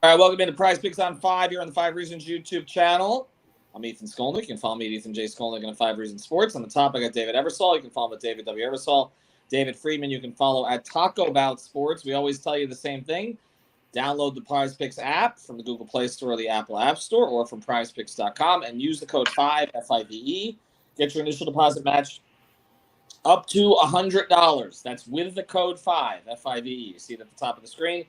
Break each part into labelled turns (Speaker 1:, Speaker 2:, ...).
Speaker 1: right, welcome into Prize Picks on 5 here on the 5 Reasons YouTube channel. I'm Ethan Skolnick. You can follow me at Ethan J. Skolnick on 5 Reasons Sports. On the top, I got David Eversole. You can follow him at David W. Eversole. David Friedman, you can follow at Taco Bout Sports. We always tell you the same thing. Download the PrizePicks app from the Google Play Store or the Apple App Store or from PrizePicks.com and use the code 5, F-I-V-E. Get your initial deposit match up to $100. That's with the code 5, F-I-V-E. You see it at the top of the screen.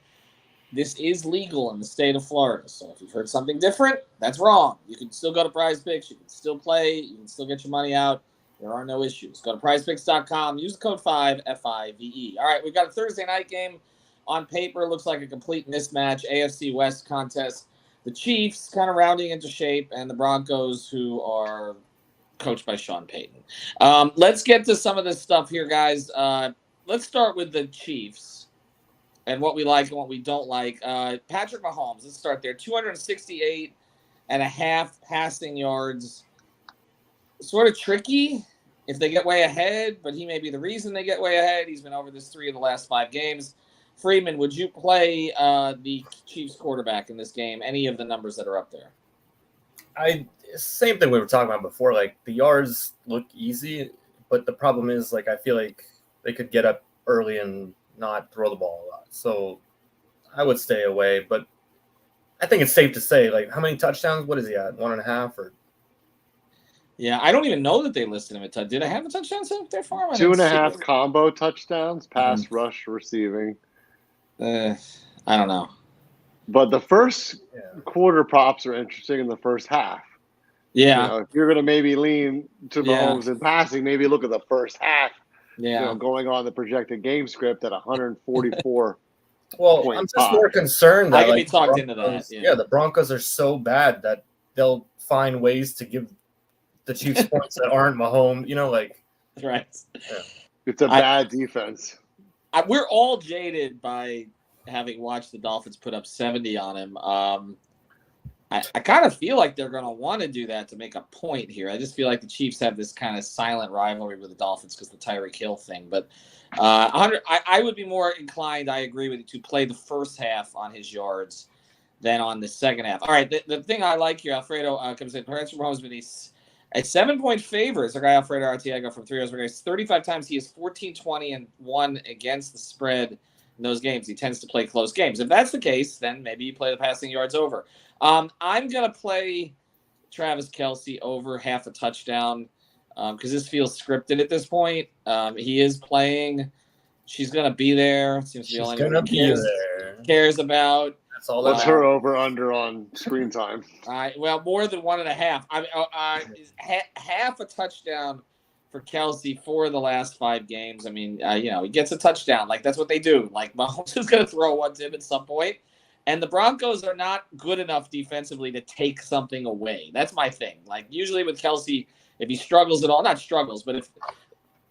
Speaker 1: This is legal in the state of Florida. So if you've heard something different, that's wrong. You can still go to PrizePicks. You can still play. You can still get your money out. There are no issues. Go to PrizePicks.com. Use the code 5, F-I-V-E. All right, we've got a Thursday night game. On paper, looks like a complete mismatch. AFC West contest. The Chiefs kind of rounding into shape, and the Broncos, who are coached by Sean Payton. Let's get to some of this stuff here, guys. Let's start with the Chiefs and what we like and what we don't like. Patrick Mahomes, let's start there. 268.5 passing yards. Sort of tricky if they get way ahead, but he may be the reason they get way ahead. He's been over this 3 of the last 5 games. Freeman, would you play the Chiefs quarterback in this game? Any of the numbers that are up there?
Speaker 2: Same thing we were talking about before. Like, the yards look easy, but the problem is, like, I feel like they could get up early and not throw the ball a lot. So I would stay away. But I think it's safe to say, like, how many touchdowns? What is he at? 1.5 or?
Speaker 1: Yeah, I don't even know that they listed him at touchdown. Did I have a touchdown set up there for him?
Speaker 3: 2.5 combo touchdowns, pass, rush, receiving.
Speaker 1: I don't know.
Speaker 3: But the first quarter props are interesting in the first half.
Speaker 1: Yeah.
Speaker 3: You know, if you're going to maybe lean to Mahomes in passing, maybe look at the first half.
Speaker 1: Yeah.
Speaker 3: You know, going on the projected game script at 144.
Speaker 2: Well, I'm just more concerned that
Speaker 1: I can be talked into that.
Speaker 2: Yeah, the Broncos are so bad that they'll find ways to give the Chiefs points that aren't Mahomes. You know, like
Speaker 1: right.
Speaker 2: Yeah.
Speaker 3: It's a bad defense.
Speaker 1: We're all jaded by having watched the Dolphins put up 70 on him. I kind of feel like they're going to want to do that to make a point here. I just feel like the Chiefs have this kind of silent rivalry with the Dolphins because the Tyreek Hill thing. But I would be more inclined, I agree with you, to play the first half on his yards than on the second half. All right, the thing I like here, Alfredo comes in. Patrick Mahomes with a 7-point favor. It's our guy Alfredo Artiego from 3 Hours. 35 times he is 14-20-1 against the spread in those games. He tends to play close games. If that's the case, then maybe you play the passing yards over. I'm going to play Travis Kelce over half a touchdown because this feels scripted at this point. He is playing. She's going to be there. Seems to be the only one he cares about.
Speaker 2: That's all.
Speaker 3: That's her over-under on screen time.
Speaker 1: Well, more than 1.5. Half a touchdown for Kelce for the last 5 games. I mean, he gets a touchdown. Like, that's what they do. Like, Mahomes is going to throw one to him at some point. And the Broncos are not good enough defensively to take something away. That's my thing. Like, usually with Kelce, if he struggles at all, not struggles, but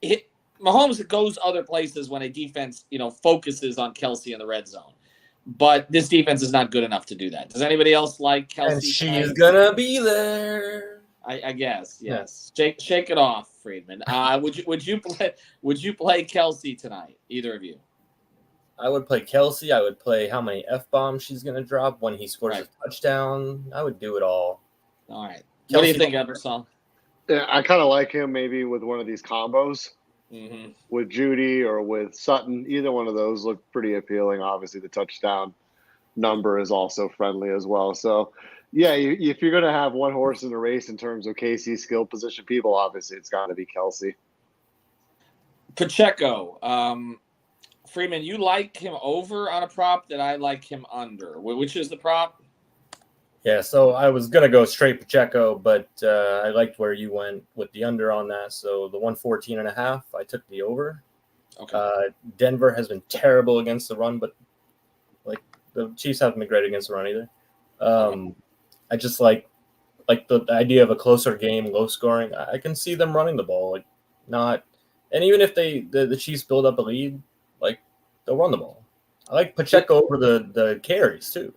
Speaker 1: if Mahomes goes other places when a defense, focuses on Kelce in the red zone. But this defense is not good enough to do that. Does anybody else like Kelce?
Speaker 2: And she's gonna be there.
Speaker 1: I guess, yes. Yeah. Shake it off, Friedman. Would you play Kelce tonight? Either of you?
Speaker 2: I would play Kelce. I would play how many F-bombs she's gonna drop when he scores a touchdown. I would do it all.
Speaker 1: All right. Kelce, what do you think, Eversole?
Speaker 3: Yeah, I kind of like him maybe with one of these combos.
Speaker 1: Mm-hmm.
Speaker 3: With Judy or with Sutton. Either one of those look pretty appealing. Obviously, the touchdown number is also friendly as well. So, yeah, if you're going to have one horse in the race in terms of KC skill position people, obviously it's got to be Kelce.
Speaker 1: Pacheco. Freeman, you like him over on a prop that I like him under. Which is the prop?
Speaker 2: Yeah, so I was going to go straight Pacheco, but I liked where you went with the under on that. So the 114.5, I took the over.
Speaker 1: Okay.
Speaker 2: Denver has been terrible against the run, but like the Chiefs haven't been great against the run either. I just like the idea of a closer game, low scoring. I can see them running the ball, and even if the Chiefs build up a lead, like they'll run the ball. I like Pacheco over the carries too.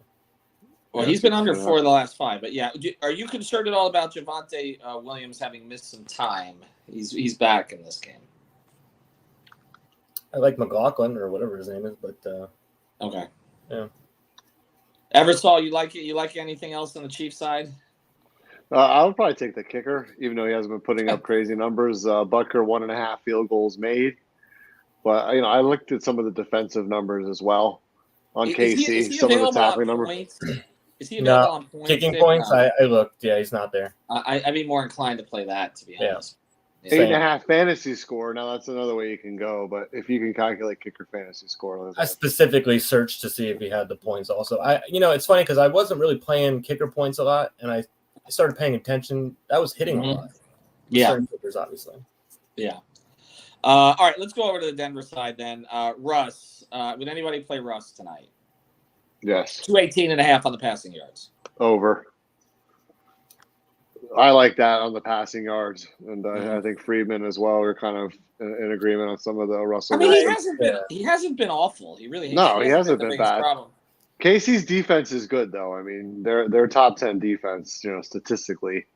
Speaker 1: Well, he's been under 4 of the last 5, but yeah. Are you concerned at all about Javonte Williams having missed some time? He's back in this game.
Speaker 2: I like McLaughlin or whatever his name is, but
Speaker 1: okay.
Speaker 2: Yeah.
Speaker 1: Eversol, you like it? You like anything else on the Chiefs side?
Speaker 3: I would probably take the kicker, even though he hasn't been putting up crazy numbers. Butker 1.5 field goals made, but I looked at some of the defensive numbers as well on KC.
Speaker 1: Is he
Speaker 3: Some of the
Speaker 1: available on
Speaker 3: tackling numbers.
Speaker 1: points? Is he available
Speaker 2: No,
Speaker 1: on points?
Speaker 2: kicking
Speaker 1: Dave?
Speaker 2: points.
Speaker 1: No.
Speaker 2: I looked. Yeah, he's not there.
Speaker 1: I'd be more inclined to play that, to be
Speaker 2: Yeah.
Speaker 1: honest. Yeah.
Speaker 3: 8.5 fantasy score. Now that's another way you can go, but if you can calculate kicker fantasy score,
Speaker 2: I specifically searched to see if he had the points. Also, it's funny because I wasn't really playing kicker points a lot, and I started paying attention. That was hitting a lot.
Speaker 1: Yeah,
Speaker 2: certain kickers, obviously.
Speaker 1: Yeah. All right, let's go over to the Denver side then. Russ, would anybody play Russ tonight?
Speaker 3: Yes.
Speaker 1: 218.5 on the passing yards.
Speaker 3: Over. I like that on the passing yards, and I think Friedman as well. We're kind of in agreement on some of the Russell.
Speaker 1: I mean,
Speaker 3: Wilson.
Speaker 1: he hasn't been awful. He really
Speaker 3: he hasn't been bad.
Speaker 1: Problem.
Speaker 3: Casey's defense is good, though. I mean, they're top 10 defense, statistically.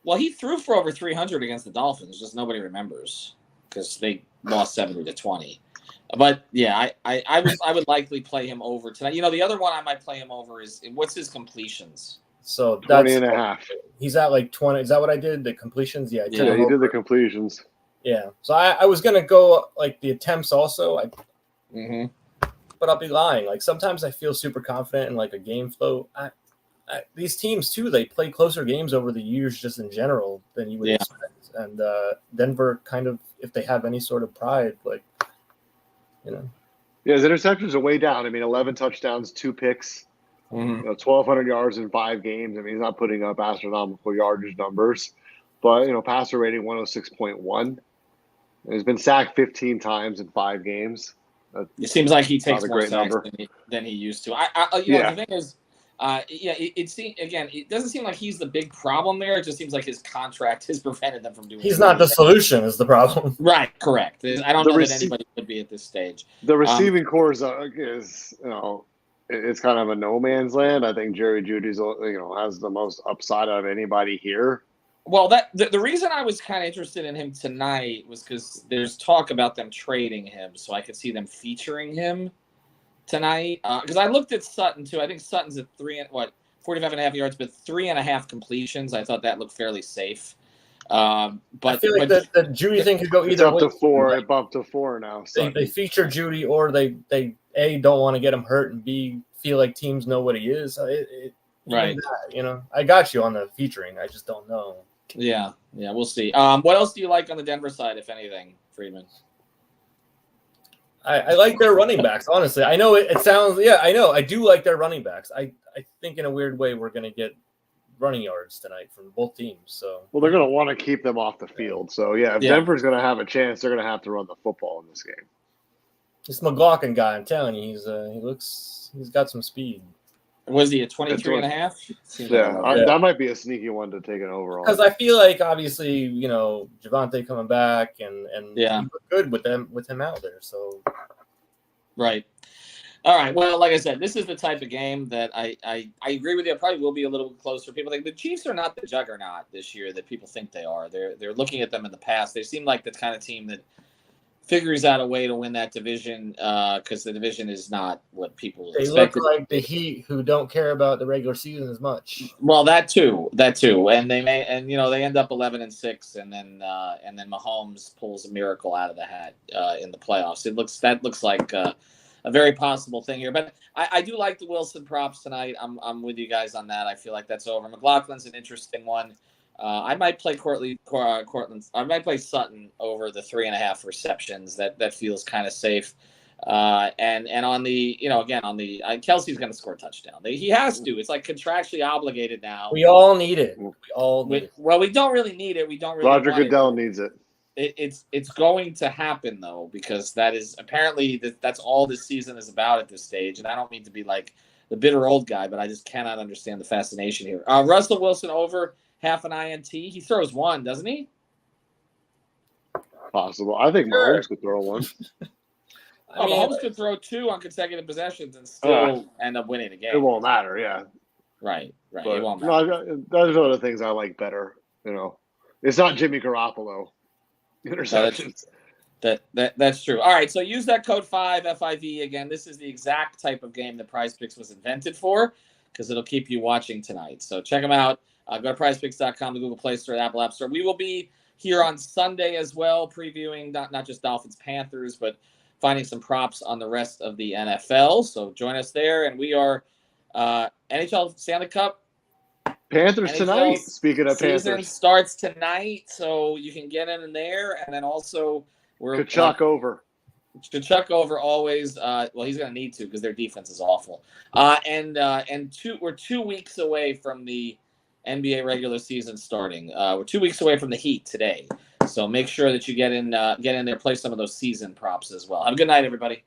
Speaker 1: Well, he threw for over 300 against the Dolphins. Just nobody remembers because they lost 70-20. But yeah, I would likely play him over tonight. The other one I might play him over is what's his completions.
Speaker 2: So
Speaker 3: 20.5.
Speaker 2: He's at like 20. Is that what I did? The completions? Yeah.
Speaker 3: Yeah, you did the completions.
Speaker 2: Yeah. So I was gonna go like the attempts also. But I'll be lying. Like sometimes I feel super confident in like a game flow. These teams too, they play closer games over the years just in general than you would expect. And Denver kind of, if they have any sort of pride, like
Speaker 3: Yeah, his interceptions are way down. I mean, 11 touchdowns, 2 picks. 1,200 yards in 5 games. I mean, he's not putting up astronomical yardage numbers, but passer rating 106.1. He's been sacked 15 times in 5 games.
Speaker 1: It seems like he takes more
Speaker 3: great
Speaker 1: sacks
Speaker 3: number
Speaker 1: than he used to. The thing is, it doesn't seem like he's the big problem there. It just seems like his contract has prevented them from doing.
Speaker 2: He's not the solution, is the problem.
Speaker 1: Right, correct. I don't know that anybody would be at this stage.
Speaker 3: The receiving core is it's kind of a no man's land. I think Jerry Jeudy's has the most upside out of anybody here.
Speaker 1: Well, the reason I was kind of interested in him tonight was because there's talk about them trading him, so I could see them featuring him tonight. Because I looked at Sutton too. I think Sutton's at 45.5 yards, but 3.5 completions. I thought that looked fairly safe. But
Speaker 2: I feel like the Jeudy thing could go either way.
Speaker 3: It's up to 4. It bumped to 4 now.
Speaker 2: They feature Jeudy, or they A, don't want to get him hurt, and B, feel like teams know what he is.
Speaker 1: Right.
Speaker 2: I got you on the featuring. I just don't know.
Speaker 1: Yeah, we'll see. What else do you like on the Denver side, if anything, Friedman?
Speaker 2: I like their running backs, honestly. I know it sounds – yeah, I know. I do like their running backs. I think in a weird way we're going to get running yards tonight from both teams. So
Speaker 3: well, they're going to want to keep them off the field. So, if Denver's going to have a chance, they're going to have to run the football in this game.
Speaker 2: This McLaughlin guy, I'm telling you, he's got some speed.
Speaker 1: Was he at 23.5?
Speaker 3: That might be a sneaky one to take an overall.
Speaker 2: Because I feel like obviously, Javonte coming back and he looked good with him out there. So
Speaker 1: right. All right. Well, like I said, this is the type of game that I agree with you. It probably will be a little bit closer. People think the Chiefs are not the juggernaut this year that people think they are. They're looking at them in the past. They seem like the kind of team that figures out a way to win that division because the division is not what people expect.
Speaker 2: They look like the Heat who don't care about the regular season as much.
Speaker 1: Well, that too, and they they end up 11-6, and then Mahomes pulls a miracle out of the hat in the playoffs. That looks like a very possible thing here, but I do like the Wilson props tonight. I'm with you guys on that. I feel like that's over. McLaughlin's an interesting one. I might play Cortland. I might play Sutton over the 3.5 receptions. That feels kind of safe. And on the Kelsey's going to score a touchdown. He has to. It's like contractually obligated now.
Speaker 2: We all need it.
Speaker 1: Well, we don't really need it. We don't really.
Speaker 3: Roger Goodell needs it.
Speaker 1: It's going to happen though, because that is apparently that's all this season is about at this stage. And I don't mean to be like the bitter old guy, but I just cannot understand the fascination here. Russell Wilson over half an INT. He throws one, doesn't he?
Speaker 3: Possible. I think Mahomes could throw one.
Speaker 1: Mahomes could throw 2 on consecutive possessions and still end up winning the game.
Speaker 3: It won't matter, yeah.
Speaker 1: Right.
Speaker 3: But,
Speaker 1: it won't matter.
Speaker 3: No, there's other things I like better. It's not Jimmy Garoppolo interceptions.
Speaker 1: That's true. All right, so use that code 5 FIV again. This is the exact type of game that PrizePicks was invented for, because it'll keep you watching tonight. So check them out. Go to PrizePicks.com, the Google Play Store, the Apple App Store. We will be here on Sunday as well, previewing not just Dolphins Panthers, but finding some props on the rest of the NFL. So join us there, and we are NHL Stanley Cup.
Speaker 3: Panthers
Speaker 1: NHL
Speaker 3: tonight. Speaking of
Speaker 1: season
Speaker 3: Panthers,
Speaker 1: starts tonight, so you can get in there, and then also we're
Speaker 3: Kachuk over.
Speaker 1: Kachuk over always. Well, he's going to need to because their defense is awful. We're 2 weeks away from the NBA regular season starting. We're 2 weeks away from the Heat today, so make sure that you get in there, play some of those season props as well. Have a good night, everybody.